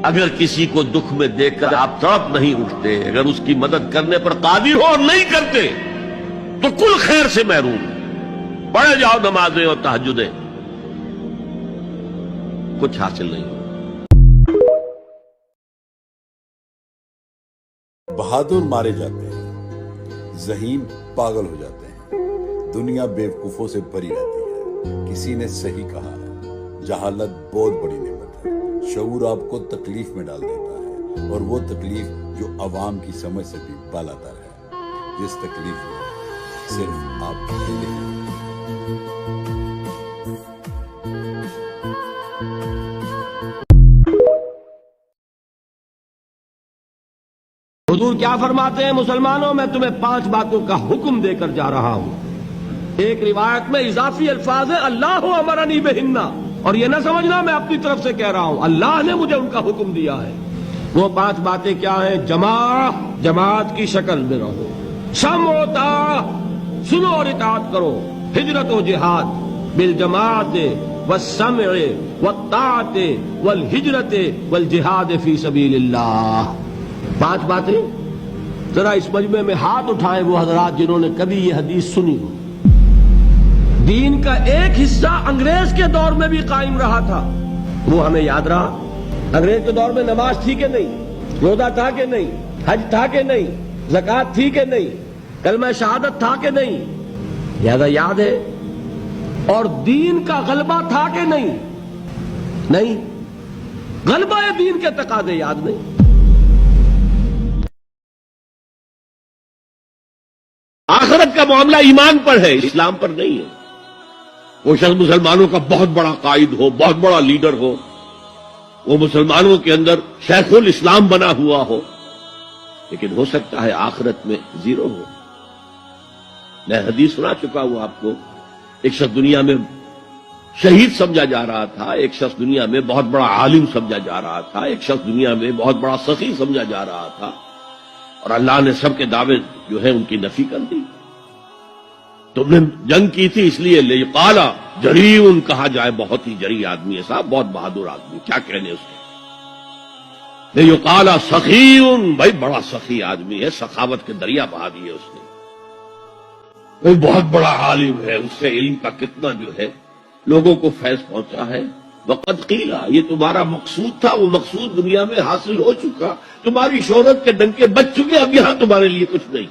اگر کسی کو دکھ میں دیکھ کر آپ تڑپ نہیں اٹھتے، اگر اس کی مدد کرنے پر قادر ہو اور نہیں کرتے تو کل خیر سے محروم۔ پڑھے جاؤ نمازیں اور تہجدیں، کچھ حاصل نہیں ہو۔ بہادر مارے جاتے ہیں، ذہین پاگل ہو جاتے ہیں، دنیا بیوقوفوں سے بھری رہتی ہے۔ کسی نے صحیح کہا ہے، جہالت بہت بڑی نعمت ہے۔ شعور آپ کو تکلیف میں ڈال دیتا ہے، اور وہ تکلیف جو عوام کی سمجھ سے بھی بالاتر ہے، جس تکلیف میں صرف آپ اکیلے ہیں۔ حضور کیا فرماتے ہیں؟ مسلمانوں، میں تمہیں 5 باتوں کا حکم دے کر جا رہا ہوں۔ ایک روایت میں اضافی الفاظ ہے، اللہ امرنی بہن، اور یہ نہ سمجھنا میں اپنی طرف سے کہہ رہا ہوں، اللہ نے مجھے ان کا حکم دیا ہے۔ وہ 5 باتیں کیا ہیں؟ جماعت کی شکل میں رہو، سمع و طاعت، سنو اور اطاعت کرو، ہجرت و جہاد بالجماعت والسمع والطاعت والہجرت والجہاد فی سبیل اللہ۔ 5 باتیں۔ ذرا اس مجمع میں ہاتھ اٹھائیں وہ حضرات جنہوں نے کبھی یہ حدیث سنی ہو۔ دین کا ایک حصہ انگریز کے دور میں بھی قائم رہا تھا، وہ ہمیں یاد رہا۔ انگریز کے دور میں نماز تھی کہ نہیں؟ روزہ تھا کہ نہیں؟ حج تھا کہ نہیں؟ زکوٰۃ تھی کہ نہیں؟ کلمہ شہادت تھا کہ نہیں؟ لہذا یاد ہے۔ اور دین کا غلبہ تھا کہ نہیں؟ نہیں، غلبہ دین کے تقاضے یاد نہیں۔ آخرت کا معاملہ ایمان پر ہے، اسلام پر نہیں ہے۔ وہ شخص مسلمانوں کا بہت بڑا قائد ہو، بہت بڑا لیڈر ہو، وہ مسلمانوں کے اندر شیخ الاسلام بنا ہوا ہو، لیکن ہو سکتا ہے آخرت میں زیرو ہو۔ میں حدیث سنا چکا ہوں آپ کو۔ ایک شخص دنیا میں شہید سمجھا جا رہا تھا، ایک شخص دنیا میں بہت بڑا عالم سمجھا جا رہا تھا، ایک شخص دنیا میں بہت بڑا سخی سمجھا جا رہا تھا، اور اللہ نے سب کے دعوے جو ہیں ان کی نفی کر دی۔ تم نے جنگ کی تھی اس لیے لیقالا جریء کہا جائے، بہت ہی جری آدمی ہے صاحب، بہت بہادر آدمی، کیا کہنے اس کے۔ لیقالا سخی، بھائی بڑا سخی آدمی ہے، سخاوت کے دریا بہا دیے اس نے۔ وہ بہت بڑا عالم ہے، اس سے علم کا کتنا جو ہے لوگوں کو فیض پہنچا ہے۔ وقد قیل، یہ تمہارا مقصود تھا، وہ مقصود دنیا میں حاصل ہو چکا، تمہاری شہرت کے ڈنکے بج چکے، اب یہاں تمہارے لیے کچھ نہیں۔